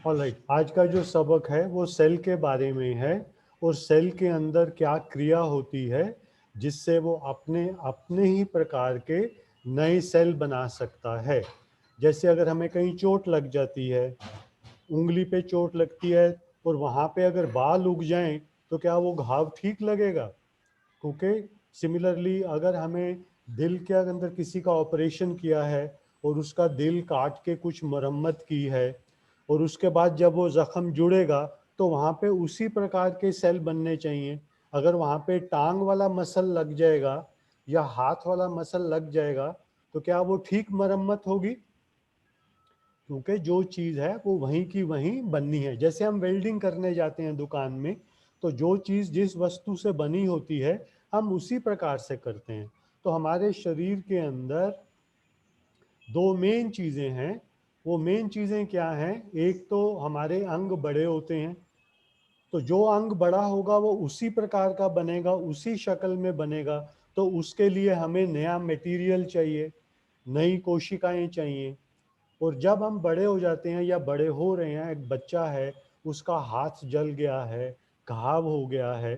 Alright, आज का जो सबक है वो सेल के बारे में है और सेल के अंदर क्या क्रिया होती है जिससे वो अपने अपने ही प्रकार के नए सेल बना सकता है। जैसे अगर हमें कहीं चोट लग जाती है, उंगली पे चोट लगती है और वहाँ पे अगर बाल उग जाएं तो क्या वो घाव ठीक लगेगा? क्योंकि सिमिलरली अगर हमें दिल के अंदर किसी का ऑपरेशन किया है और उसका दिल काट के कुछ मरम्मत की है और उसके बाद जब वो ज़ख़म जुड़ेगा तो वहाँ पे उसी प्रकार के सेल बनने चाहिए। अगर वहाँ पे टांग वाला मसल लग जाएगा या हाथ वाला मसल लग जाएगा तो क्या वो ठीक मरम्मत होगी? क्योंकि जो चीज़ है वो वहीं की वहीं बननी है। जैसे हम वेल्डिंग करने जाते हैं दुकान में, तो जो चीज़ जिस वस्तु से बनी होती है हम उसी प्रकार से करते हैं। तो हमारे शरीर के अंदर दो मेन चीज़ें हैं। वो मेन चीज़ें क्या हैं? एक तो हमारे अंग बड़े होते हैं, तो जो अंग बड़ा होगा वो उसी प्रकार का बनेगा, उसी शक्ल में बनेगा। तो उसके लिए हमें नया मटेरियल चाहिए, नई कोशिकाएं चाहिए। और जब हम बड़े हो जाते हैं या बड़े हो रहे हैं, एक बच्चा है, उसका हाथ जल गया है, घाव हो गया है,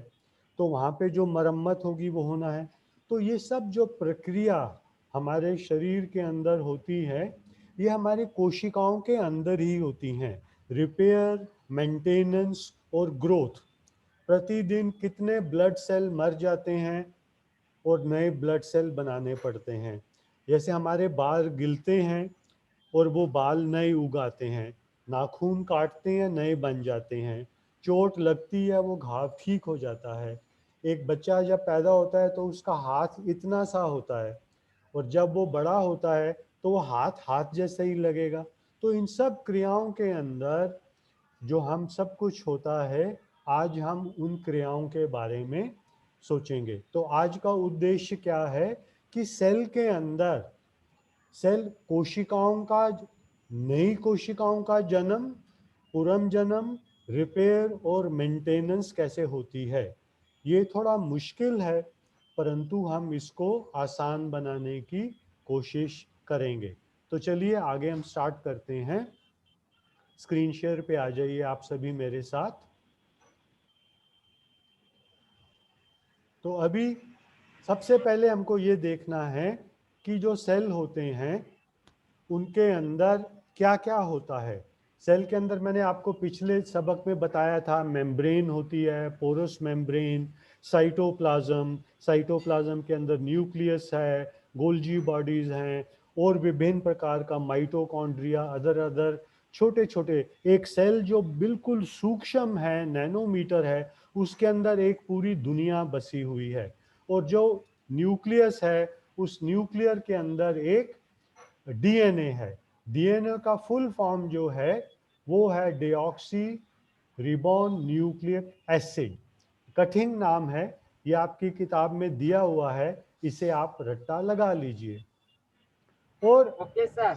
तो वहाँ पे जो मरम्मत होगी वो होना है। तो ये सब जो प्रक्रिया हमारे शरीर के अंदर होती है, ये हमारी कोशिकाओं के अंदर ही होती हैं। रिपेयर, मेंटेनेंस और ग्रोथ। प्रतिदिन कितने ब्लड सेल मर जाते हैं और नए ब्लड सेल बनाने पड़ते हैं। जैसे हमारे बाल गिलते हैं और वो बाल नए उगाते हैं, नाखून काटते हैं नए बन जाते हैं, चोट लगती है वो घाव ठीक हो जाता है। एक बच्चा जब पैदा होता है तो उसका हाथ इतना सा होता है और जब वो बड़ा होता है तो वो हाथ हाथ जैसे ही लगेगा। तो इन सब क्रियाओं के अंदर जो हम सब कुछ होता है, आज हम उन क्रियाओं के बारे में सोचेंगे। तो आज का उद्देश्य क्या है कि सेल के अंदर सेल कोशिकाओं का, नई कोशिकाओं का जन्म, पुनर्जन्म, रिपेयर और मेंटेनेंस कैसे होती है। ये थोड़ा मुश्किल है, परंतु हम इसको आसान बनाने की कोशिश करेंगे। तो चलिए आगे हम स्टार्ट करते हैं। स्क्रीन शेयर पे आ जाइए आप सभी मेरे साथ। तो अभी सबसे पहले हमको ये देखना है कि जो सेल होते हैं उनके अंदर क्या क्या होता है। सेल के अंदर मैंने आपको पिछले सबक में बताया था, मेम्ब्रेन होती है, पोरस मेम्ब्रेन, साइटोप्लाज्म, साइटोप्लाज्म के अंदर न्यूक्लियस है, गोल्जी बॉडीज हैं और विभिन्न प्रकार का माइटोकॉन्ड्रिया, अदर अदर छोटे छोटे। एक सेल जो बिल्कुल सूक्ष्म है, नैनोमीटर है, उसके अंदर एक पूरी दुनिया बसी हुई है। और जो न्यूक्लियस है, उस न्यूक्लियर के अंदर एक डीएनए है। डीएनए का फुल फॉर्म जो है वो है डिऑक्सी रिबोन न्यूक्लिक एसिड। कठिन नाम है, ये आपकी किताब में दिया हुआ है, इसे आप रट्टा लगा लीजिए। और ओके सर।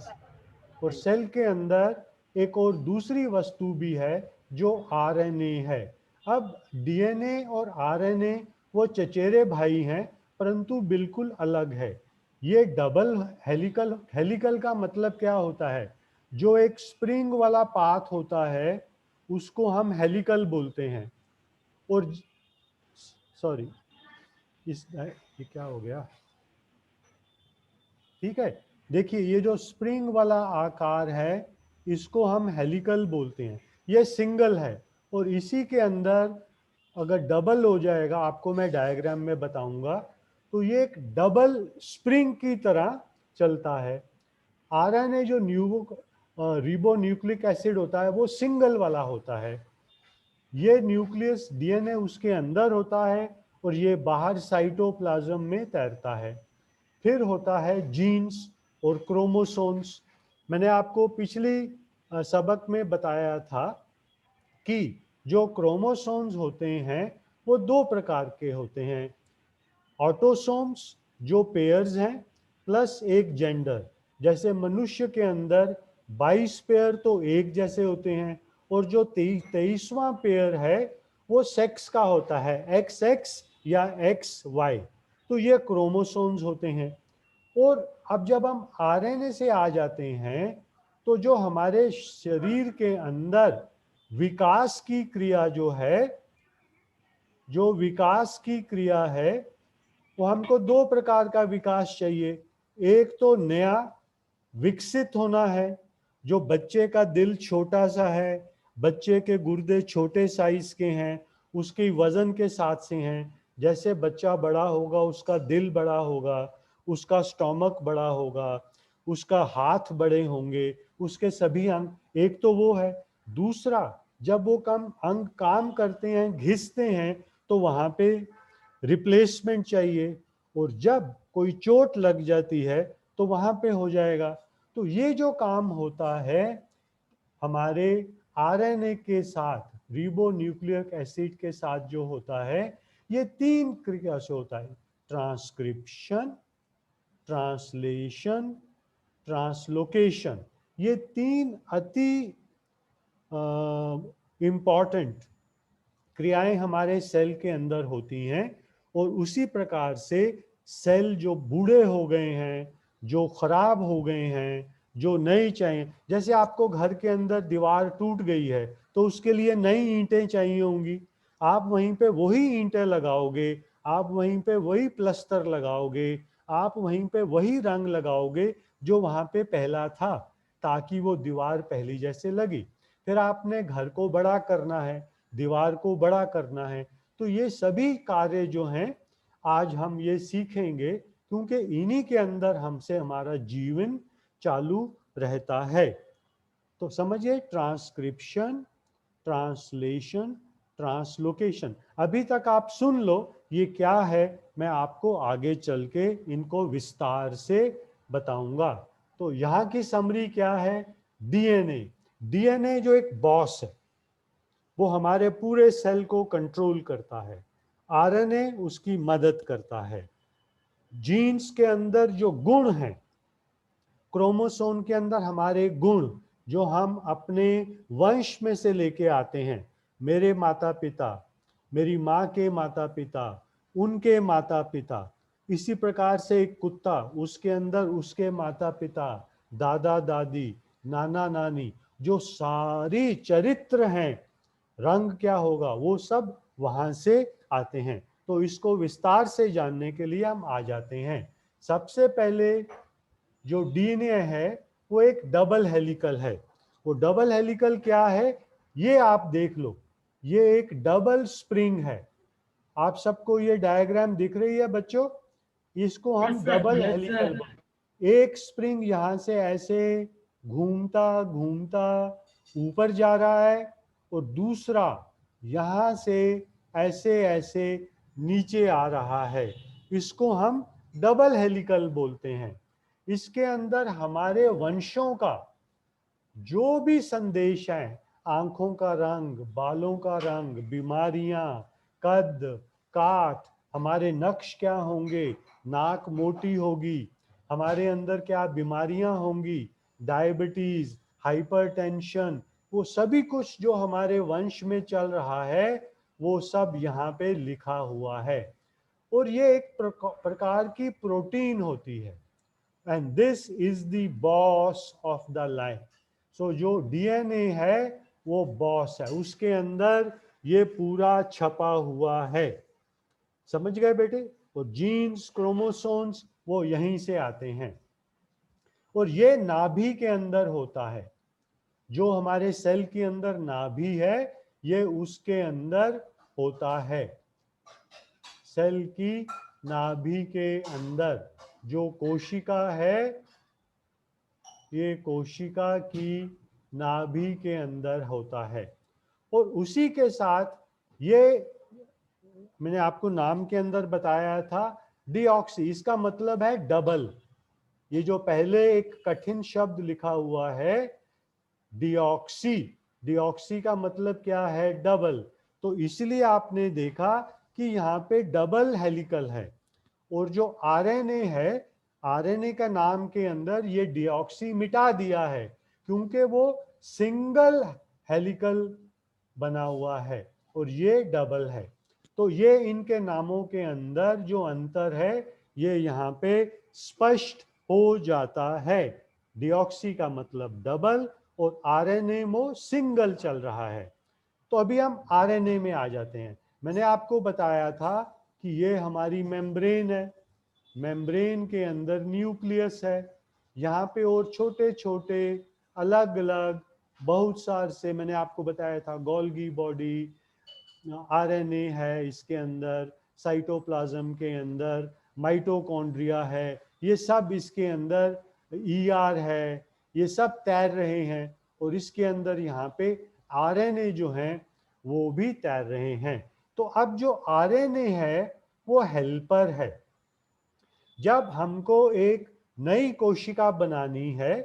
और सेल के अंदर एक और दूसरी वस्तु भी है जो आरएनए है। अब डीएनए और आरएनए वो चचेरे भाई हैं, परंतु बिल्कुल अलग है। ये डबल हेलिकल, हेलिकल का मतलब क्या होता है? जो एक स्प्रिंग वाला पाथ होता है उसको हम हेलिकल बोलते हैं। और सॉरी, इस ये क्या हो गया? ठीक है, देखिए ये जो स्प्रिंग वाला आकार है इसको हम हेलिकल बोलते हैं। ये सिंगल है और इसी के अंदर अगर डबल हो जाएगा, आपको मैं डायग्राम में बताऊंगा, तो ये एक डबल स्प्रिंग की तरह चलता है। आरएनए जो रिबो न्यूक्लिक एसिड होता है वो सिंगल वाला होता है। ये न्यूक्लियस डीएनए उसके अंदर होता है और ये बाहर साइटोप्लाज्म में तैरता है। फिर होता है जीन्स और क्रोमोसोम्स। मैंने आपको पिछली सबक में बताया था कि जो क्रोमोसोम्स होते हैं वो दो प्रकार के होते हैं। ऑटोसोम्स जो पेयर्स हैं, प्लस एक जेंडर। जैसे मनुष्य के अंदर 22 पेयर तो एक जैसे होते हैं और जो 23वां पेयर है वो सेक्स का होता है, एक्स एक्स या एक्स वाई। तो ये क्रोमोसोम्स होते हैं। और अब जब हम आरएनए से आ जाते हैं तो जो हमारे शरीर के अंदर विकास की क्रिया जो है, जो विकास की क्रिया है, वो हमको दो प्रकार का विकास चाहिए। एक तो नया विकसित होना है, जो बच्चे का दिल छोटा सा है, बच्चे के गुर्दे छोटे साइज के हैं, उसके वजन के साथ से हैं। जैसे बच्चा बड़ा होगा उसका दिल बड़ा होगा, उसका स्टोमक बड़ा होगा, उसका हाथ बड़े होंगे, उसके सभी अंग। एक तो वो है। दूसरा, जब वो कम अंग काम करते हैं, घिसते हैं, तो वहां पे रिप्लेसमेंट चाहिए, और जब कोई चोट लग जाती है तो वहां पे हो जाएगा। तो ये जो काम होता है हमारे आरएनए के साथ, रिबो न्यूक्लिक एसिड के साथ जो होता है, ये तीन क्रिया से होता है: ट्रांसक्रिप्शन, ट्रांसलेशन, ट्रांसलोकेशन। ये तीन अति इम्पॉर्टेंट क्रियाएं हमारे सेल के अंदर होती हैं। और उसी प्रकार से सेल जो बूढ़े हो गए हैं, जो खराब हो गए हैं, जो नई चाहिए, जैसे आपको घर के अंदर दीवार टूट गई है तो उसके लिए नई ईंटें चाहिए होंगी, आप वहीं पे वही ईंटें लगाओगे, आप वहीं पे वही प्लस्तर लगाओगे, आप वहीं पे वही रंग लगाओगे जो वहां पे पहला था, ताकि वो दीवार पहली जैसे लगी। फिर आपने घर को बड़ा करना है, दीवार को बड़ा करना है। तो ये सभी कार्य जो हैं आज हम ये सीखेंगे, क्योंकि इन्हीं के अंदर हमसे हमारा जीवन चालू रहता है। तो समझिए, ट्रांसक्रिप्शन, ट्रांसलेशन, ट्रांसलोकेशन। अभी तक आप सुन लो ये क्या है, मैं आपको आगे चल के इनको विस्तार से बताऊंगा। तो यहाँ की समरी क्या है? डीएनए। डीएनए जो एक बॉस है, वो हमारे पूरे सेल को कंट्रोल करता है। आरएनए उसकी मदद करता है। जीन्स के अंदर जो गुण हैं, क्रोमोसोम के अंदर हमारे गुण जो हम अपने वंश में से लेके आते हैं, मेरे माता पिता, मेरी माँ के माता पिता, उनके माता पिता, इसी प्रकार से एक कुत्ता, उसके अंदर उसके माता पिता, दादा दादी, नाना नानी, जो सारी चरित्र हैं, रंग क्या होगा, वो सब वहां से आते हैं। तो इसको विस्तार से जानने के लिए हम आ जाते हैं। सबसे पहले जो डीएनए है वो एक डबल हेलिकल है। वो डबल हेलिकल क्या है, ये आप देख लो, ये एक डबल स्प्रिंग है। आप सबको ये डायग्राम दिख रही है बच्चों? इसको हम डबल हेलिकल, एक स्प्रिंग यहां से ऐसे घूमता घूमता ऊपर जा रहा है, और दूसरा यहां से ऐसे ऐसे नीचे आ रहा है। इसको हम डबल हेलिकल बोलते हैं। इसके अंदर हमारे वंशों का जो भी संदेश है, आंखों का रंग, बालों का रंग, बीमारियां, कद, काठ, हमारे नक्श क्या होंगे, नाक मोटी होगी, हमारे अंदर क्या बीमारियां होंगी, डायबिटीज, हाइपरटेंशन, वो सभी कुछ जो हमारे वंश में चल रहा है वो सब यहाँ पे लिखा हुआ है। और ये एक प्रकार की प्रोटीन होती है, and this is the boss of the line. So जो डीएनए है वो बॉस है, उसके अंदर ये पूरा छपा हुआ है। समझ गए बेटे? वो जीन्स, क्रोमोसोम्स वो यहीं से आते हैं। और ये नाभि के अंदर होता है, जो हमारे सेल के अंदर नाभि है ये उसके अंदर होता है। सेल की नाभि के अंदर जो कोशिका है, ये कोशिका की नाभि के अंदर होता है। और उसी के साथ ये मैंने आपको नाम के अंदर बताया था, डीऑक्सी, इसका मतलब है डबल। ये जो पहले एक कठिन शब्द लिखा हुआ है डीऑक्सी, डीऑक्सी का मतलब क्या है? डबल। तो इसलिए आपने देखा कि यहाँ पे डबल हेलिकल है। और जो आरएनए है, आरएनए का नाम के अंदर ये डीऑक्सी मिटा दिया है, क्योंकि वो सिंगल हेलिकल बना हुआ है और ये डबल है। तो ये इनके नामों के अंदर जो अंतर है ये यहाँ पे स्पष्ट हो जाता है। डीऑक्सी का मतलब डबल और आरएनए में सिंगल चल रहा है। तो अभी हम आरएनए में आ जाते हैं। मैंने आपको बताया था कि ये हमारी मेम्ब्रेन है, मेम्ब्रेन के अंदर न्यूक्लियस है, यहाँ पे और छोटे छोटे अलग अलग बहुत सारे से मैंने आपको बताया था गोल्गी बॉडी, आरएनए है इसके अंदर, साइटोप्लाज्म के अंदर माइटोकॉन्ड्रिया है, ये सब इसके अंदर ईआर है, ये सब तैर रहे हैं और इसके अंदर यहाँ पे आरएनए जो हैं वो भी तैर रहे हैं। तो अब जो आरएनए है वो हेल्पर है। जब हमको एक नई कोशिका बनानी है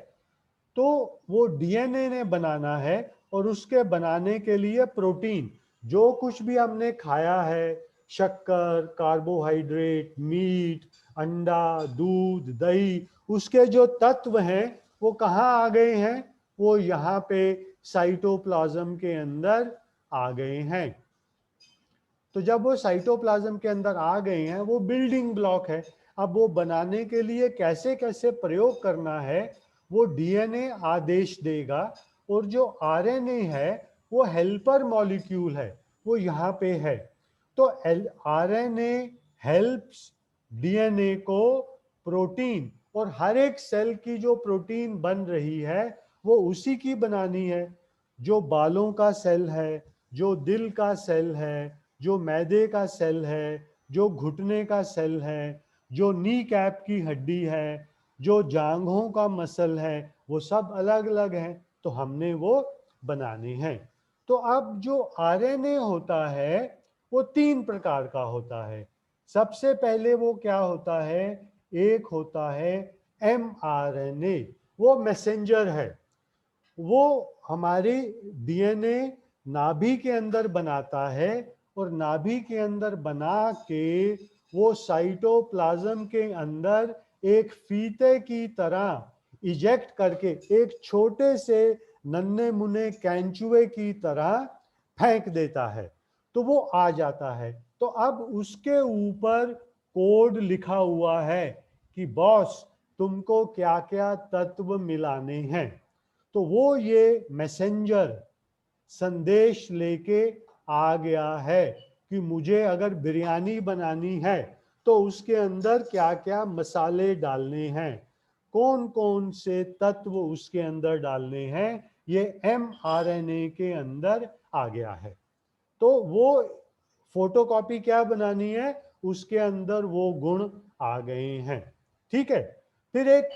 तो वो डीएनए ने बनाना है और उसके बनाने के लिए प्रोटीन, जो कुछ भी हमने खाया है, शक्कर, कार्बोहाइड्रेट, मीट, अंडा, दूध, दही, उसके जो तत्व हैं वो कहाँ आ गए हैं? वो यहाँ पे साइटोप्लाज्म के अंदर आ गए हैं। तो जब वो साइटोप्लाज्म के अंदर आ गए हैं, वो बिल्डिंग ब्लॉक है। अब वो बनाने के लिए कैसे कैसे प्रयोग करना है वो डीएनए आदेश देगा, और जो आरएनए है वो हेल्पर मॉलिक्यूल है, वो यहाँ पे है। तो आरएनए हेल्प्स डीएनए को प्रोटीन, और हर एक सेल की जो प्रोटीन बन रही है वो उसी की बनानी है। जो बालों का सेल है, जो दिल का सेल है, जो मैदे का सेल है, जो घुटने का सेल है, जो नी कैप की हड्डी है, जो जांघों का मसल है, वो सब अलग अलग हैं, तो हमने वो बनाने हैं। तो अब जो आरएनए होता है वो 3 प्रकार का होता है। सबसे पहले वो क्या होता है? एक होता है एमआरएनए, वो मैसेंजर है। वो हमारे डीएनए नाभि के अंदर बनाता है और नाभि के अंदर बना के वो साइटोप्लाज्म के अंदर एक फीते की तरह इजेक्ट करके एक छोटे से नन्हे मुन्ने कैंचुए की तरह फेंक देता है, तो वो आ जाता है। तो अब उसके ऊपर कोड लिखा हुआ है कि बॉस तुमको क्या क्या तत्व मिलाने हैं। तो वो ये मैसेंजर संदेश लेके आ गया है कि मुझे अगर बिरयानी बनानी है तो उसके अंदर क्या क्या मसाले डालने हैं, कौन कौन से तत्व उसके अंदर डालने हैं, ये एमआरएनए के अंदर आ गया है। तो वो फोटोकॉपी क्या बनानी है, उसके अंदर वो गुण आ गए हैं। ठीक है। फिर एक,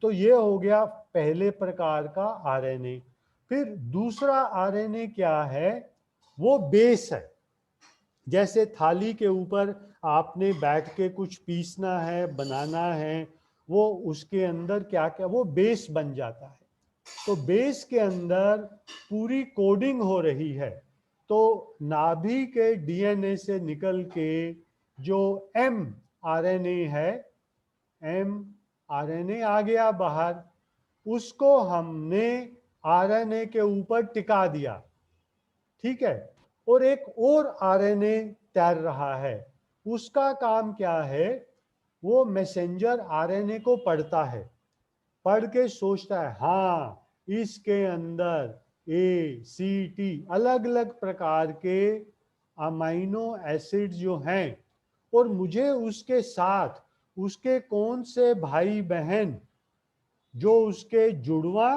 तो ये हो गया पहले प्रकार का आरएनए। फिर दूसरा आरएनए क्या है? वो बेस है। जैसे थाली के ऊपर आपने बैठ के कुछ पीसना है, बनाना है, वो उसके अंदर क्या क्या वो बेस बन जाता है। तो बेस के अंदर पूरी कोडिंग हो रही है। तो नाभि के डीएनए से निकल के जो एम आरएनए है, एम आरएनए आ गया बाहर, उसको हमने आरएनए के ऊपर टिका दिया। ठीक है। और एक और आरएनए तैर रहा है, उसका काम क्या है? वो मैसेंजर आरएनए को पढ़ता है, पढ़ के सोचता है हाँ इसके अंदर ए सी टी अलग अलग प्रकार के अमाइनो एसिड जो हैं, और मुझे उसके साथ उसके कौन से भाई बहन जो उसके जुड़वा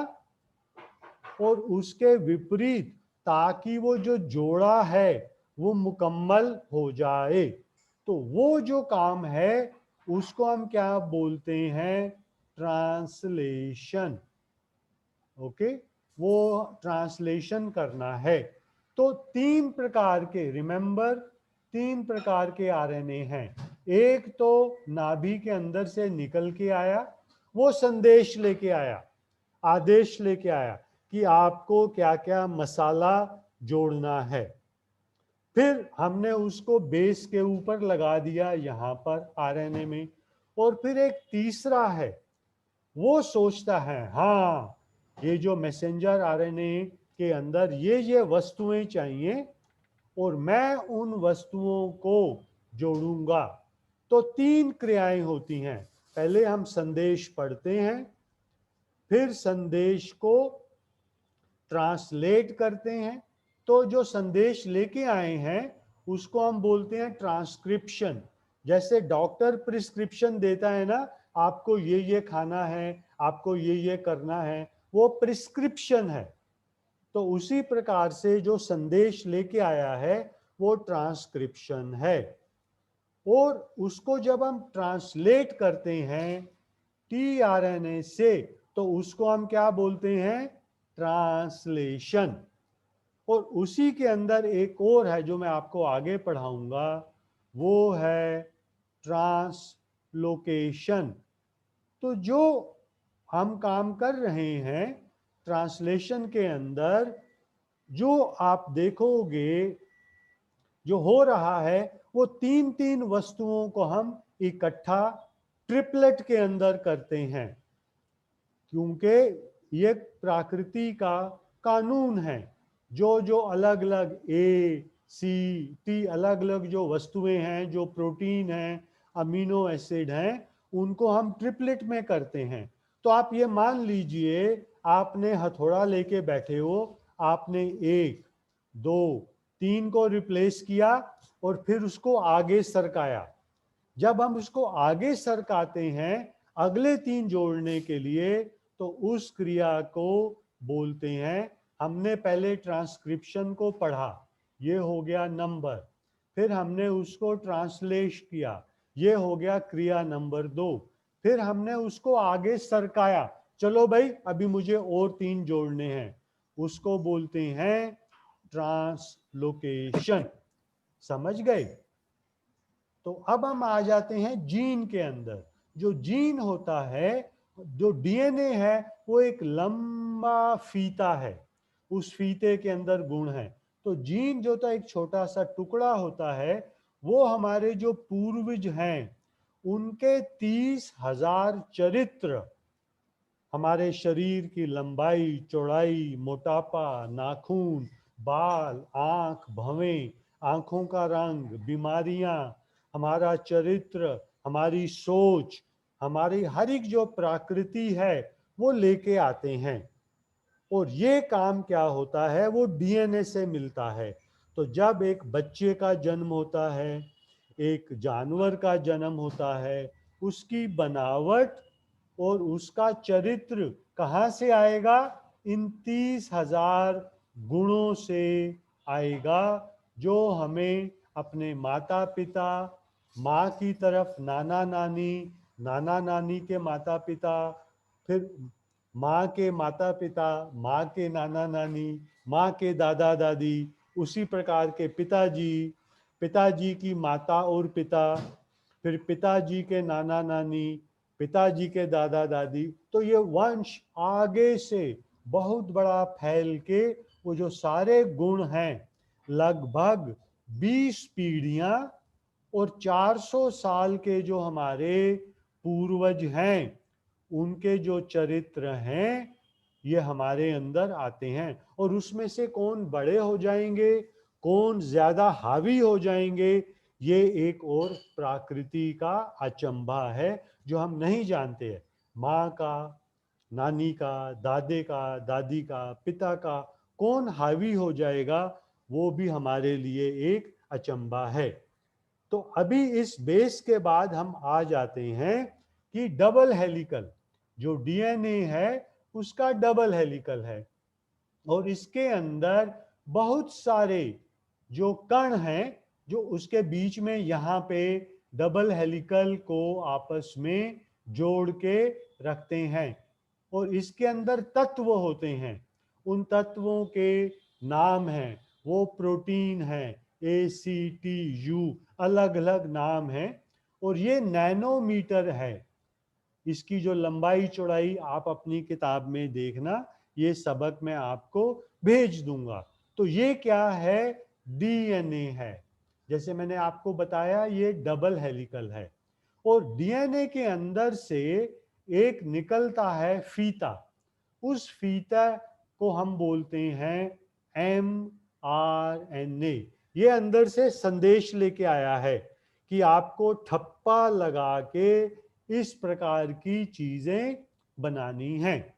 और उसके विपरीत, ताकि वो जो जोड़ा है वो मुकम्मल हो जाए। तो वो जो काम है उसको हम क्या बोलते हैं? ट्रांसलेशन। ओके, वो ट्रांसलेशन करना है। तो 3 प्रकार के, रिमेंबर, 3 प्रकार के आरएनए हैं। एक तो नाभि के अंदर से निकल के आया, वो संदेश लेके आया, आदेश लेके आया कि आपको क्या क्या मसाला जोड़ना है। फिर हमने उसको बेस के ऊपर लगा दिया यहाँ पर आरएनए में। और फिर एक तीसरा है, वो सोचता है हाँ ये जो मैसेंजर आरएनए के अंदर ये वस्तुएं चाहिए और मैं उन वस्तुओं को जोड़ूंगा। तो 3 क्रियाएं होती हैं। पहले हम संदेश पढ़ते हैं, फिर संदेश को ट्रांसलेट करते हैं। तो जो संदेश लेके आए हैं उसको हम बोलते हैं ट्रांसक्रिप्शन। जैसे डॉक्टर प्रिस्क्रिप्शन देता है ना, आपको ये खाना है, आपको ये करना है, वो प्रिस्क्रिप्शन है। तो उसी प्रकार से जो संदेश लेके आया है वो ट्रांसक्रिप्शन है। और उसको जब हम ट्रांसलेट करते हैं टीआरएनए से, तो उसको हम क्या बोलते हैं? ट्रांसलेशन। और उसी के अंदर एक और है जो मैं आपको आगे पढ़ाऊंगा, वो है ट्रांसलोकेशन। तो जो हम काम कर रहे हैं ट्रांसलेशन के अंदर, जो आप देखोगे जो हो रहा है, वो तीन तीन वस्तुओं को हम इकट्ठा ट्रिपलेट के अंदर करते हैं, क्योंकि ये प्रकृति का कानून है। जो जो अलग अलग ए सी टी अलग अलग जो वस्तुएं हैं, जो प्रोटीन हैं, अमीनो एसिड हैं, उनको हम ट्रिपलेट में करते हैं। तो आप ये मान लीजिए आपने हथौड़ा लेके बैठे हो, आपने एक दो तीन को रिप्लेस किया और फिर उसको आगे सरकाया। जब हम उसको आगे सरकाते हैं अगले तीन जोड़ने के लिए, तो उस क्रिया को बोलते हैं, हमने पहले ट्रांसक्रिप्शन को पढ़ा, ये हो गया नंबर, फिर हमने उसको ट्रांसलेट किया, ये हो गया क्रिया नंबर 2, फिर हमने उसको आगे सरकाया, चलो भाई अभी मुझे और तीन जोड़ने हैं, उसको बोलते हैं ट्रांसलोकेशन। समझ गए? तो अब हम आ जाते हैं जीन के अंदर। जो जीन होता है, जो डीएनए है, वो एक लंबा फीता है, उस फीते के अंदर गुण है। तो जीन जो था एक छोटा सा टुकड़ा होता है, वो हमारे जो पूर्वज हैं उनके 30,000 चरित्र, हमारे शरीर की लंबाई चौड़ाई, मोटापा, नाखून, बाल, आंख, भवें, आंखों का रंग, बीमारियां, हमारा चरित्र, हमारी सोच, हमारी हर एक जो प्रकृति है वो लेके आते हैं। और ये काम क्या होता है, वो डीएनए से मिलता है। तो जब एक बच्चे का जन्म होता है, एक जानवर का जन्म होता है, उसकी बनावट और उसका चरित्र कहाँ से आएगा? इन 30,000 गुणों से आएगा, जो हमें अपने माता पिता, माँ की तरफ नाना नानी, नाना नानी के माता पिता, फिर माँ के माता पिता, माँ के नाना नानी, माँ के दादा दादी, उसी प्रकार के पिताजी, पिताजी की माता और पिता, फिर पिताजी के नाना नानी, पिताजी के दादा दादी। तो ये वंश आगे से बहुत बड़ा फैल के वो जो सारे गुण हैं, लगभग 20 पीढ़ियां और 400 साल के जो हमारे पूर्वज हैं, उनके जो चरित्र हैं, ये हमारे अंदर आते हैं। और उसमें से कौन बड़े हो जाएंगे, कौन ज्यादा हावी हो जाएंगे, ये एक और प्रकृति का अचंभा है जो हम नहीं जानते हैं। माँ का, नानी का, दादे का, दादी का, पिता का कौन हावी हो जाएगा, वो भी हमारे लिए एक अचंभा है। तो अभी इस बेस के बाद हम आ जाते हैं कि डबल हेलिकल, जो डीएनए है उसका डबल हेलिकल है, और इसके अंदर बहुत सारे जो कण हैं जो उसके बीच में यहाँ पे डबल हेलिकल को आपस में जोड़ के रखते हैं। और इसके अंदर तत्व होते हैं, उन तत्वों के नाम हैं, वो प्रोटीन है, ACTU, अलग अलग नाम है। और ये नैनोमीटर है, इसकी जो लंबाई चौड़ाई आप अपनी किताब में देखना, ये सबक मैं आपको भेज दूंगा। तो ये क्या है? डीएनए है। जैसे मैंने आपको बताया ये डबल हेलिकल है। और डीएनए के अंदर से एक निकलता है फीता, उस फीता को हम बोलते हैं mRNA। ये अंदर से संदेश लेके आया है कि आपको ठप्पा लगा के इस प्रकार की चीजें बनानी हैं।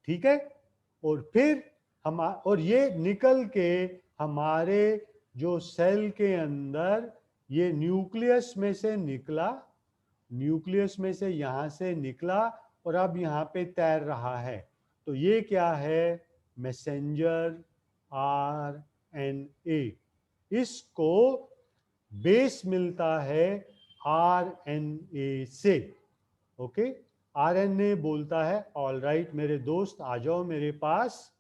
ठीक है। और फिर और ये निकल के हमारे जो सेल के अंदर ये न्यूक्लियस में से निकला, न्यूक्लियस में से यहाँ से निकला और अब यहाँ पे तैर रहा है। तो ये क्या है? Messenger RNA. इसको बेस मिलता है आरएनए से। ओके, आरएनए बोलता है ऑल राइट मेरे दोस्त आ जाओ मेरे पास,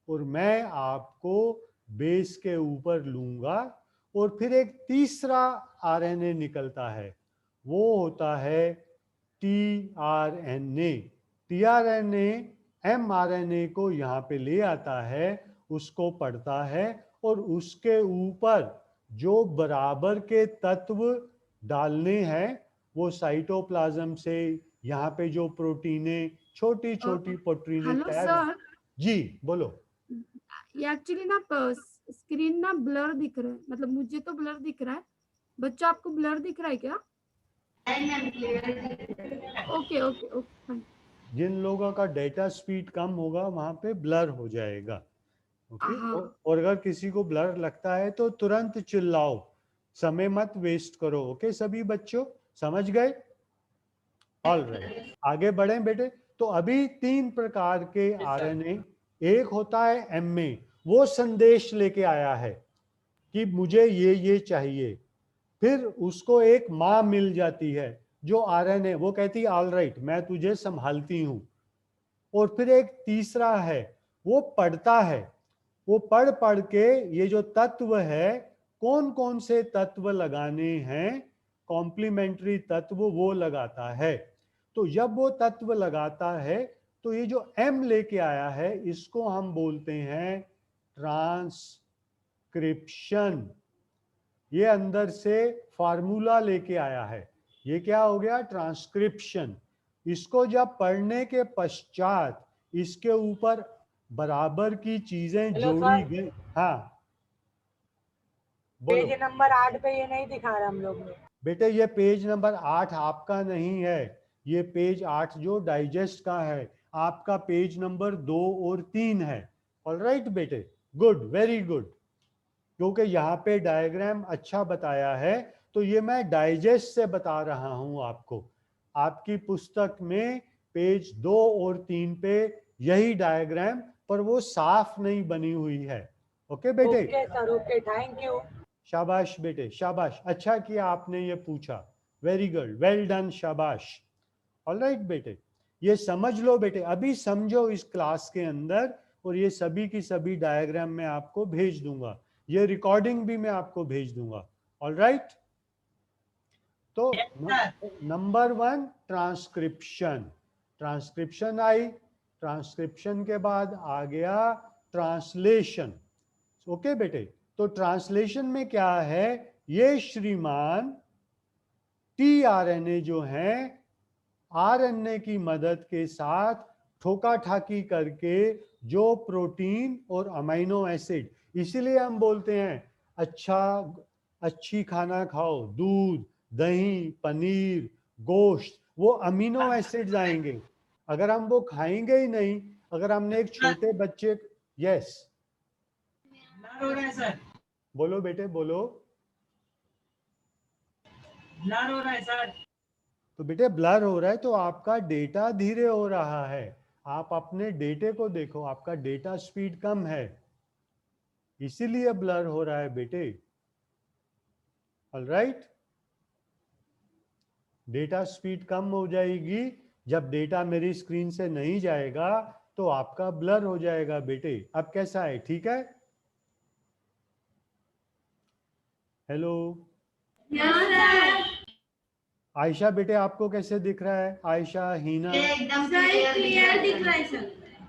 और मैं आपको बेस के ऊपर लूंगा। और फिर एक तीसरा आरएनए निकलता है, वो होता है टीआरएनए। टीआरएनए एमआरएनए को यहाँ पे ले आता है, उसको पढ़ता है, और उसके ऊपर जो बराबर के तत्व डालने हैं वो साइटोप्लाज्म से यहाँ पे जो प्रोटीनें छोटी छोटी प्रोटीनें हेलो तैयार। सर, जी बोलो। ये एक्चुअली ना स्क्रीन ना ब्लर दिख रहा है, मतलब मुझे तो ब्लर दिख रहा है, बच्चा आपको ब्लर दिख रहा है क्या? Okay okay okay. जिन लोगों का डेटा स्पीड कम होगा वहां पे ब्लर हो जाएगा। ओके, और अगर किसी को ब्लर लगता है तो तुरंत चिल्लाओ, समय मत वेस्ट करो। ओके सभी बच्चों, समझ गए? ऑल राइट, आगे बढ़ें बेटे। तो अभी 3 प्रकार के आरएनए, एक होता है एमए, वो संदेश लेके आया है कि मुझे ये चाहिए। फिर उसको एक माँ मिल जाती है जो आरएनए, वो कहती है ऑल राइट मैं तुझे संभालती हूँ। और फिर एक तीसरा है, वो पढ़ता है, वो पढ़ पढ़ के ये जो तत्व है, कौन कौन से तत्व लगाने हैं, कॉम्प्लीमेंट्री तत्व वो लगाता है। तो जब वो तत्व लगाता है तो ये जो एम लेके आया है इसको हम बोलते हैं ट्रांसक्रिप्शन। ये अंदर से फार्मूला लेके आया है, ये क्या हो गया? ट्रांसक्रिप्शन। इसको जब पढ़ने के पश्चात इसके ऊपर बराबर की चीजें जोड़ी गई। हाँ बोलो। पेज नंबर 8 पे ये नहीं दिखा रहा हम लोग ने। बेटे ये पेज नंबर 8 आपका नहीं है, ये पेज 8 जो डाइजेस्ट का है, आपका पेज नंबर 2 और 3 है। ऑलराइट बेटे, गुड, वेरी गुड। क्योंकि यहाँ पे डायग्राम अच्छा बताया है तो ये मैं डाइजेस्ट से बता रहा हूँ आपको। आपकी पुस्तक में पेज 2 और 3 पे यही डायग्राम, पर वो साफ नहीं बनी हुई है। ओके बेटे? Okay sir, okay, thank you. शाबाश बेटे शाबाश, अच्छा किया आपने ये पूछा, वेरी गुड, वेल डन, शाबाश। ऑलराइट बेटे, ये समझ लो बेटे, अभी समझो इस क्लास के अंदर, और ये सभी की सभी डायग्राम मैं आपको भेज दूंगा, ये रिकॉर्डिंग भी मैं आपको भेज दूंगा। ऑलराइट, तो नंबर 1 ट्रांसक्रिप्शन। ट्रांसक्रिप्शन आई, ट्रांसक्रिप्शन के बाद आ गया ट्रांसलेशन। ओके बेटे, तो ट्रांसलेशन में क्या है? ये श्रीमान टीआरएनए जो है आरएनए की मदद के साथ ठोका ठाकी करके जो प्रोटीन और अमीनो एसिड, इसीलिए हम बोलते हैं अच्छी खाना खाओ, दूध, दही, पनीर, गोश्त, वो अमीनो एसिड्स आएंगे। अगर हम वो खाएंगे ही नहीं, अगर हमने एक छोटे बच्चे, यस हो रहा है सर, बोलो बेटे बोलो। ब्लर हो रहा है सर। तो बेटे ब्लर हो रहा है तो आपका डेटा धीरे हो रहा है, आप अपने डेटे को देखो, आपका डेटा स्पीड कम है, इसीलिए ब्लर हो रहा है बेटे। ऑलराइट, डेटा स्पीड कम हो जाएगी, जब डेटा मेरी स्क्रीन से नहीं जाएगा तो आपका ब्लर हो जाएगा बेटे। अब कैसा है, ठीक है? हेलो आयशा बेटे, आपको कैसे दिख रहा है? आयशा, हीना, एकदम क्लियर दिख रहा है सर।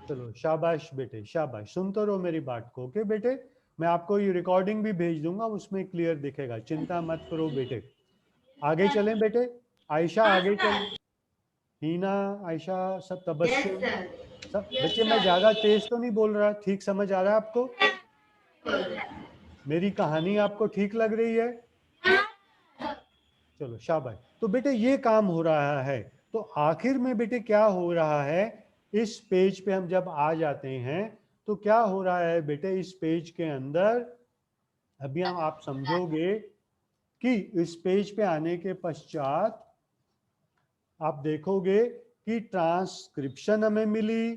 चलो शाबाश बेटे शाबाश, सुनते रहो मेरी बात को। ओके बेटे, मैं आपको ये रिकॉर्डिंग भी भेज दूंगा, उसमें क्लियर दिखेगा, चिंता मत करो बेटे। आगे चलें बेटे, आयशा आगे चल, हीना, आयशा, सब तबस्सुम, सब बच्चे। मैं ज्यादा तेज तो नहीं बोल रहा, ठीक समझ आ रहा है आपको? मेरी कहानी आपको ठीक लग रही है? चलो शाबाश। तो बेटे ये काम हो रहा है, तो आखिर में बेटे क्या हो रहा है? इस पेज पे हम जब आ जाते हैं तो क्या हो रहा है बेटे, इस पेज के अंदर अभी हम आप समझोगे कि इस पेज पे आने के पश्चात आप देखोगे कि ट्रांसक्रिप्शन हमें मिली।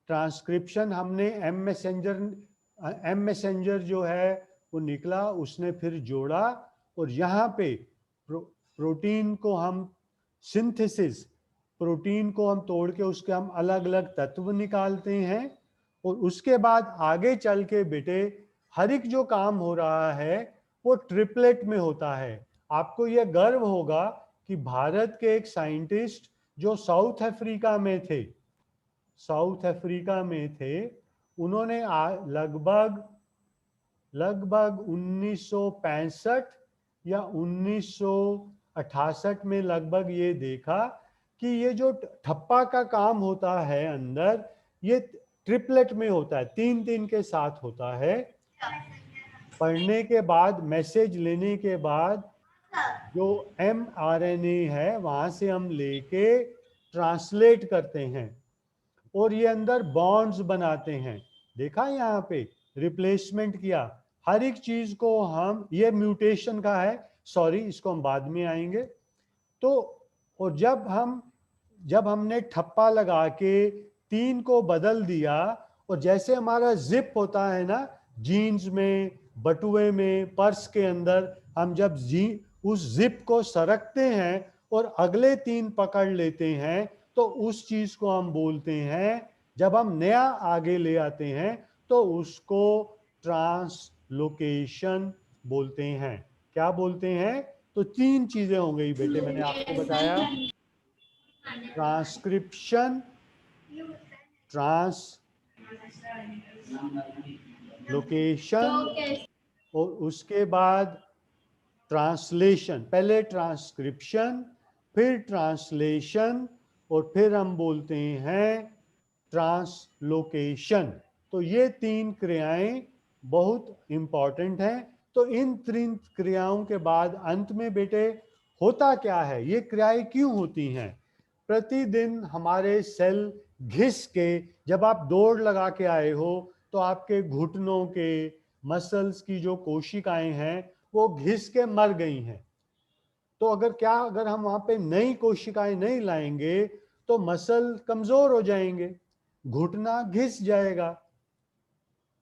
ट्रांसक्रिप्शन हमने एम मैसेंजर जो है वो निकला, उसने फिर जोड़ा और यहाँ पे प्रोटीन को हम सिंथेसिस, प्रोटीन को हम तोड़ के उसके हम अलग अलग तत्व निकालते हैं और उसके बाद आगे चल के बेटे हर एक जो काम हो रहा है वो ट्रिपलेट में होता है। आपको यह गर्व होगा कि भारत के एक साइंटिस्ट जो साउथ अफ्रीका में थे, साउथ अफ्रीका में थे, उन्होंने लगभग 1965 या 1968 में लगभग ये देखा कि ये जो ठप्पा का काम होता है अंदर, ये ट्रिपलेट में होता है, 3-3 के साथ होता है। पढ़ने के बाद, मैसेज लेने के बाद जो mRNA है वहां से हम लेके ट्रांसलेट करते हैं और ये अंदर बॉन्ड्स बनाते हैं। देखा यहाँ पे रिप्लेसमेंट किया, हर एक चीज को हम, ये म्यूटेशन का है, सॉरी इसको हम बाद में आएंगे। तो और जब हमने ठप्पा लगा के 3 को बदल दिया और जैसे हमारा जिप होता है ना, जीन्स में, बटुए में, पर्स के अंदर, हम जब उस जिप को सरकते हैं और अगले 3 पकड़ लेते हैं तो उस चीज को हम बोलते हैं, जब हम नया आगे ले आते हैं तो उसको ट्रांसलोकेशन बोलते हैं। क्या बोलते हैं? तो 3 चीजें हो गई बेटे, मैंने आपको बताया, ट्रांसक्रिप्शन, ट्रांसलोकेशन और उसके बाद ट्रांसलेशन। पहले ट्रांसक्रिप्शन, फिर ट्रांसलेशन और फिर हम बोलते हैं ट्रांसलोकेशन। तो ये 3 क्रियाएं बहुत इंपॉर्टेंट हैं। तो इन 3 क्रियाओं के बाद अंत में बेटे होता क्या है, ये क्रियाएं क्यों होती हैं? प्रतिदिन हमारे सेल घिस के, जब आप दौड़ लगा के आए हो तो आपके घुटनों के मसल्स की जो कोशिकाएं हैं वो घिस के मर गई हैं। तो अगर हम वहां पे नई कोशिकाएं नहीं लाएंगे तो मसल कमजोर हो जाएंगे, घुटना घिस जाएगा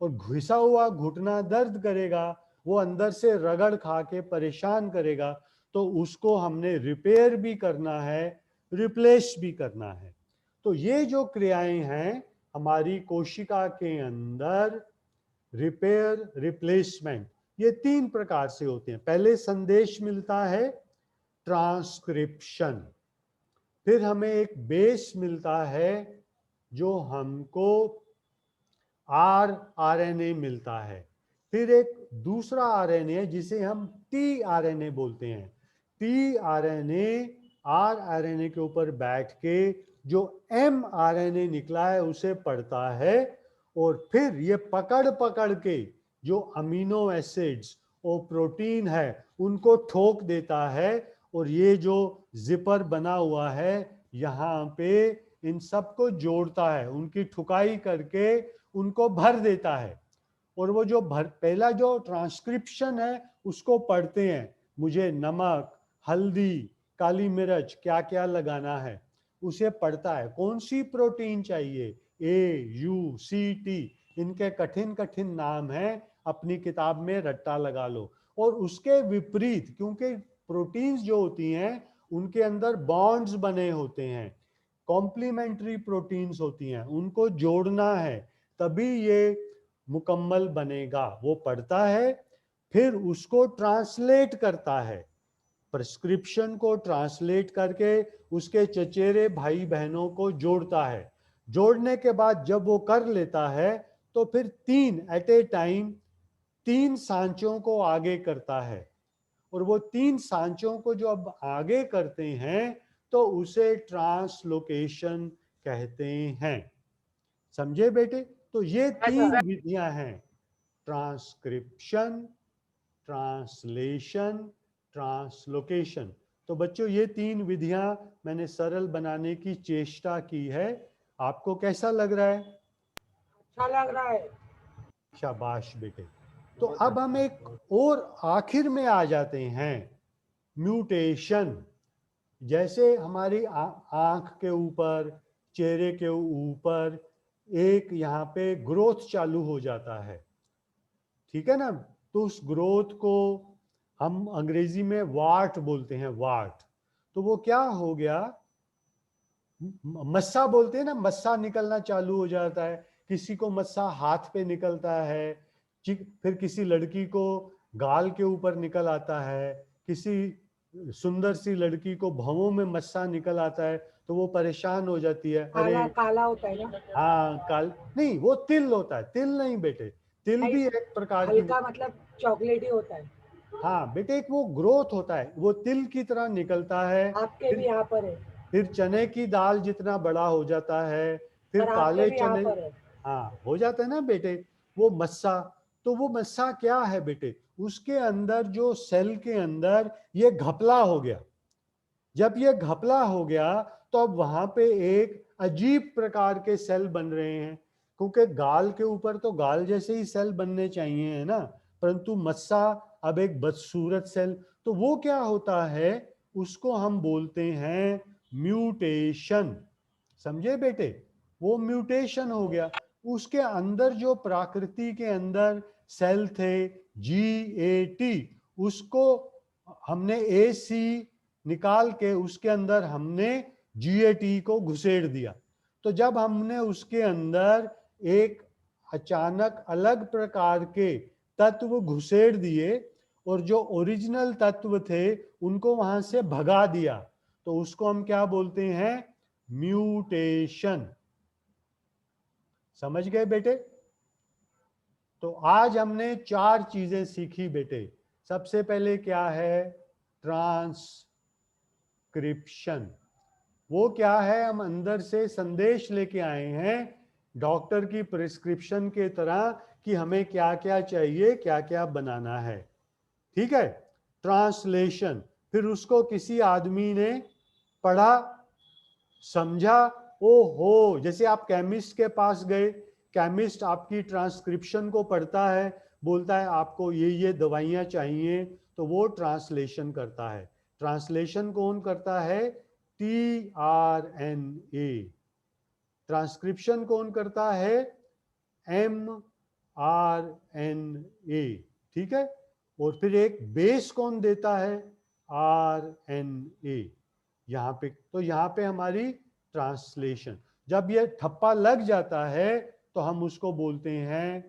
और घिसा हुआ घुटना दर्द करेगा, वो अंदर से रगड़ खा के परेशान करेगा। तो उसको हमने रिपेयर भी करना है, रिप्लेस भी करना है। तो ये जो क्रियाएं हैं हमारी कोशिका के अंदर, रिपेयर, रिप्लेसमेंट, ये 3 प्रकार से होते हैं। पहले संदेश मिलता है ट्रांसक्रिप्शन, फिर हमें एक बेस मिलता है जो हमको RNA मिलता है, फिर एक दूसरा RNA है जिसे हम tRNA बोलते हैं। tRNA rRNA के ऊपर बैठ के जो mRNA निकला है उसे पढ़ता है और फिर ये पकड़ के जो अमीनो एसिड्स और प्रोटीन है उनको ठोक देता है और ये जो जिपर बना हुआ है यहाँ पे इन सबको जोड़ता है, उनकी ठुकाई करके उनको भर देता है। और वो जो पहला जो ट्रांसक्रिप्शन है उसको पढ़ते हैं, मुझे नमक, हल्दी, काली मिर्च क्या क्या लगाना है उसे पढ़ता है। कौन सी प्रोटीन चाहिए, AUCT, इनके कठिन कठिन नाम हैं, अपनी किताब में रट्टा लगा लो। और उसके विपरीत, क्योंकि प्रोटीन्स जो होती हैं उनके अंदर बॉन्ड्स बने होते हैं, कॉम्प्लीमेंट्री प्रोटीन्स होती हैं, उनको जोड़ना है तभी ये मुकम्मल बनेगा। वो पढ़ता है फिर उसको ट्रांसलेट करता है, प्रिस्क्रिप्शन को ट्रांसलेट करके उसके चचेरे भाई बहनों को जोड़ता है। जोड़ने के बाद जब वो कर लेता है तो फिर 3 एट ए टाइम 3 सांचों को आगे करता है और वो 3 सांचों को जो अब आगे करते हैं तो उसे ट्रांसलोकेशन कहते हैं। समझे बेटे? तो ये 3 विधियां हैं, ट्रांसक्रिप्शन, ट्रांसलेशन, ट्रांसलोकेशन। तो बच्चों ये 3 विधियां मैंने सरल बनाने की चेष्टा की है। आपको कैसा लग रहा है? अच्छा लग रहा है। शाबाश बेटे। तो अब हम एक और आखिर में आ जाते हैं, म्यूटेशन। जैसे हमारी आंख के ऊपर, चेहरे के ऊपर एक यहाँ पे ग्रोथ चालू हो जाता है, ठीक है ना? तो उस ग्रोथ को हम अंग्रेजी में वार्ट बोलते हैं, वार्ट। तो वो क्या हो गया, मस्सा बोलते हैं ना, मस्सा निकलना चालू हो जाता है। किसी को मस्सा हाथ पे निकलता है, फिर किसी लड़की को गाल के ऊपर निकल आता है, किसी सुंदर सी लड़की को भवों में मस्सा निकल आता है, तो वो परेशान हो जाती है, अरे काला काला होता है ना? हाँ काल नहीं, वो तिल होता है। तिल नहीं बेटे, तिल भी एक प्रकार की, हल्का मतलब चॉकलेटी होता है। हाँ बेटे, एक वो ग्रोथ होता है, वो तिल की तरह निकलता है। आपके भी यहाँ पर है। फिर चने की दाल जितना बड़ा हो जाता है, फिर पर आपके काले भी यहाँ चने, पर है। हाँ हो जाता है ना बेटे, वो मस्सा। तो वो मस्सा क्या है बेटे, उसके अंदर जो सेल के अंदर ये घपला हो गया। जब ये घपला हो गया तो अब वहां पे एक अजीब प्रकार के सेल बन रहे हैं, क्योंकि गाल के ऊपर तो गाल जैसे ही सेल बनने चाहिए, है ना, परंतु मस्सा अब एक बदसूरत सेल। तो वो क्या होता है, उसको हम बोलते हैं म्यूटेशन। समझे बेटे? वो म्यूटेशन हो गया। उसके अंदर जो प्रकृति के अंदर सेल थे, GAT, उसको हमने AC निकाल के उसके अंदर हमने GAT को घुसेड़ दिया। तो जब हमने उसके अंदर एक अचानक अलग प्रकार के तत्व घुसेड़ दिए और जो ओरिजिनल तत्व थे उनको वहां से भगा दिया, तो उसको हम क्या बोलते हैं? म्यूटेशन। समझ गए बेटे? तो आज हमने 4 चीजें सीखी बेटे। सबसे पहले क्या है? ट्रांसक्रिप्शन। वो क्या है? हम अंदर से संदेश लेके आए हैं डॉक्टर की प्रिस्क्रिप्शन के तरह कि हमें क्या क्या चाहिए, क्या क्या बनाना है, ठीक है? ट्रांसलेशन, फिर उसको किसी आदमी ने पढ़ा, समझा, ओ हो, जैसे आप केमिस्ट के पास गए, केमिस्ट आपकी ट्रांसक्रिप्शन को पढ़ता है, बोलता है आपको ये दवाइयाँ चाहिए, तो वो ट्रांसलेशन करता है। ट्रांसलेशन कौन करता है? TRNA। ट्रांसक्रिप्शन कौन करता है? mRNA, ठीक है? और फिर एक बेस कौन देता है? RNA। यहाँ पे, तो यहाँ पे हमारी ट्रांसलेशन। जब ये ठप्पा लग जाता है तो हम उसको बोलते हैं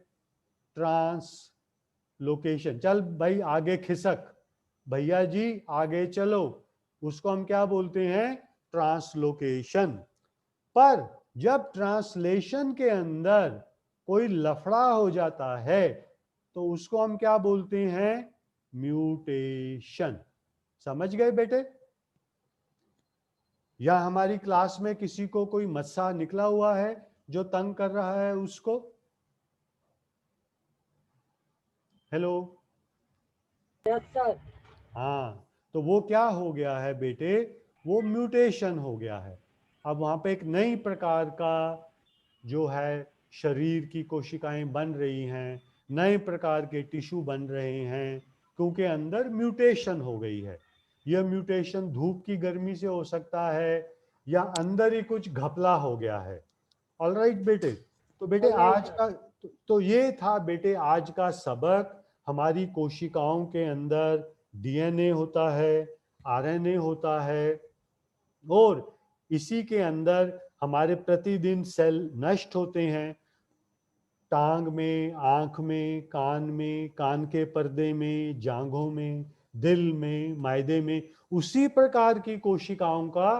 ट्रांसलोकेशन। चल भाई आगे खिसक, भैया जी आगे चलो, उसको हम क्या बोलते हैं? ट्रांसलोकेशन। पर जब ट्रांसलेशन के अंदर कोई लफड़ा हो जाता है तो उसको हम क्या बोलते हैं? म्यूटेशन। समझ गए बेटे? या हमारी क्लास में किसी को कोई मस्सा निकला हुआ है जो तंग कर रहा है उसको? हेलो? Yes sir. हाँ, तो वो क्या हो गया है बेटे? वो म्यूटेशन हो गया है। अब वहां पे एक नई प्रकार का जो है शरीर की कोशिकाएं बन रही हैं, नए प्रकार के टिश्यू बन रहे हैं, क्योंकि अंदर म्यूटेशन हो गई है। यह म्यूटेशन धूप की गर्मी से हो सकता है या अंदर ही कुछ घपला हो गया है। ऑलराइट बेटे? तो बेटे आज का तो ये था बेटे आज का सबक। हमारी कोशिकाओं के अंदर DNA होता है, RNA होता है, और इसी के अंदर हमारे प्रतिदिन सेल नष्ट होते हैं। टांग में, आंख में, कान के पर्दे में, जांघों में, दिल में, मायदे में, उसी प्रकार की कोशिकाओं का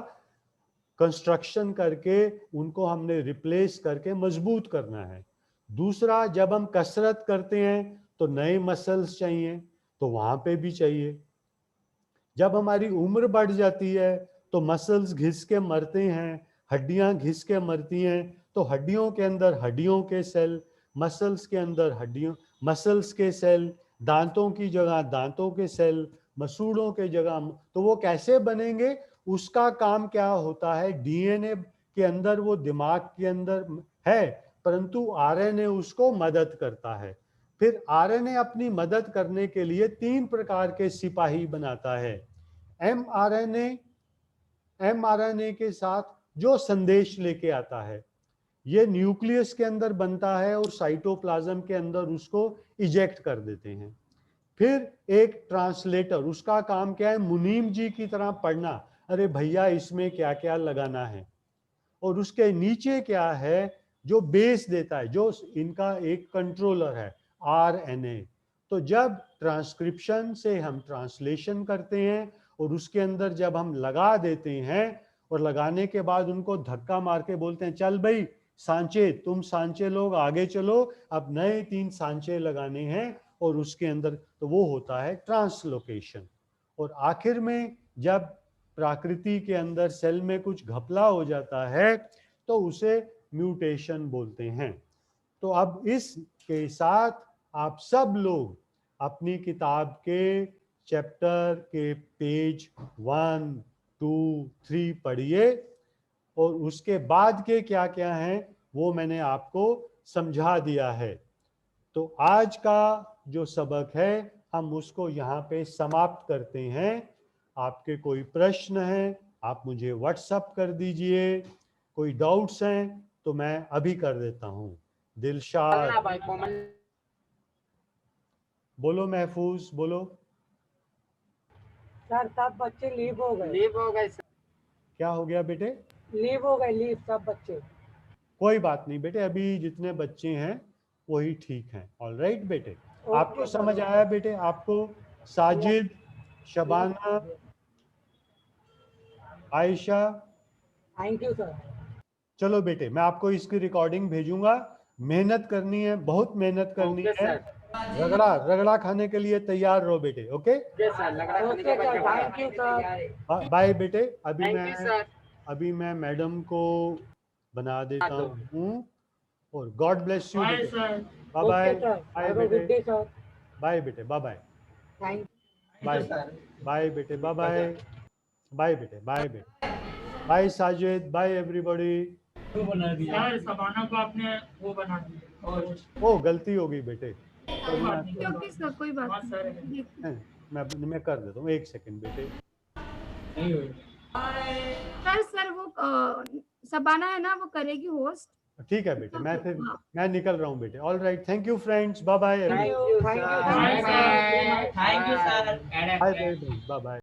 कंस्ट्रक्शन करके उनको हमने रिप्लेस करके मजबूत करना है। दूसरा, जब हम कसरत करते हैं तो नए मसल्स चाहिए, तो वहां पे भी चाहिए। जब हमारी उम्र बढ़ जाती है तो मसल्स घिस के मरते हैं, हड्डियां घिस के मरती हैं, तो हड्डियों के अंदर हड्डियों के सेल, मसल्स के अंदर हड्डियों मसल्स के सेल, दांतों की जगह दांतों के सेल, मसूड़ों के जगह, तो वो कैसे बनेंगे? उसका काम क्या होता है? DNA के अंदर वो दिमाग के अंदर है, परंतु आरएनए उसको मदद करता है। फिर आरएनए अपनी मदद करने के लिए 3 प्रकार के सिपाही बनाता है। एमआरएनए के साथ जो संदेश लेके आता है, ये न्यूक्लियस के अंदर बनता है और साइटोप्लाज्म के अंदर उसको इजेक्ट कर देते हैं। फिर एक ट्रांसलेटर, उसका काम क्या है, मुनीम जी की तरह पढ़ना, अरे भैया इसमें क्या क्या लगाना है। और उसके नीचे क्या है, जो बेस देता है, जो इनका एक कंट्रोलर है, आरएनए। तो जब ट्रांसक्रिप्शन से हम ट्रांसलेशन करते हैं और उसके अंदर जब हम लगा देते हैं और लगाने के बाद उनको धक्का मार के बोलते हैं चल भाई सांचे, तुम सांचे लोग आगे चलो, अब नए 3 सांचे लगाने हैं, और उसके अंदर तो वो होता है ट्रांसलोकेशन। और आखिर में जब प्रकृति के अंदर सेल में कुछ घपला हो जाता है तो उसे म्यूटेशन बोलते हैं। तो अब इसके साथ आप सब लोग अपनी किताब के चैप्टर के पेज 1, 2, 3 पढ़िए, और उसके बाद के क्या क्या हैं वो मैंने आपको समझा दिया है। तो आज का जो सबक है हम उसको यहाँ पे समाप्त करते हैं। आपके कोई प्रश्न हैं आप मुझे व्हाट्सएप कर दीजिए, कोई डाउट्स हैं तो मैं अभी कर देता हूँ। दिलशाद बोलो, महफूज बोलो। सर सब बच्चे लीव हो गए। क्या हो गया बेटे? लीव हो गए, लीव सब बच्चे। कोई बात नहीं बेटे, अभी जितने बच्चे हैं वही ठीक हैं। ऑल राइट बेटे, आपको समझ आया बेटे? आपको Sajid, Shabana, Ayesha, thank you sir. चलो बेटे मैं आपको इसकी रिकॉर्डिंग भेजूंगा। मेहनत करनी है, बहुत मेहनत करनी है। रगड़ा रगड़ा खाने के लिए तैयार रहो बेटे। Okay okay sir, thank you sir. Bye बेटे। अभी मैं मैडम को बना देता हूँ, और गॉड ब्लेस यू बेटे। Bye bye. बाय बेटे, बाय बेटे, bye bye. Thank bye bye बेटे, बाय बाय। बाय बेटे, बाय बेटे, बाय साजिद, बाय एवरीबॉडी। वो बना दिया सर सबाना को आपने वो बना दिया। और ओ गलती हो गई बेटे, तो ओके सर, कोई बात नहीं। मैं कर देता हूँ। 1 सेकंड बेटे। नहीं हुई। सर वो सबाना है ना, वो करेगी होस्ट। ठीक है बेटे, मैं निकल रहा हूँ बेटे। All right, thank you friends, bye bye. You, thank you, thank you sir. Bye bye.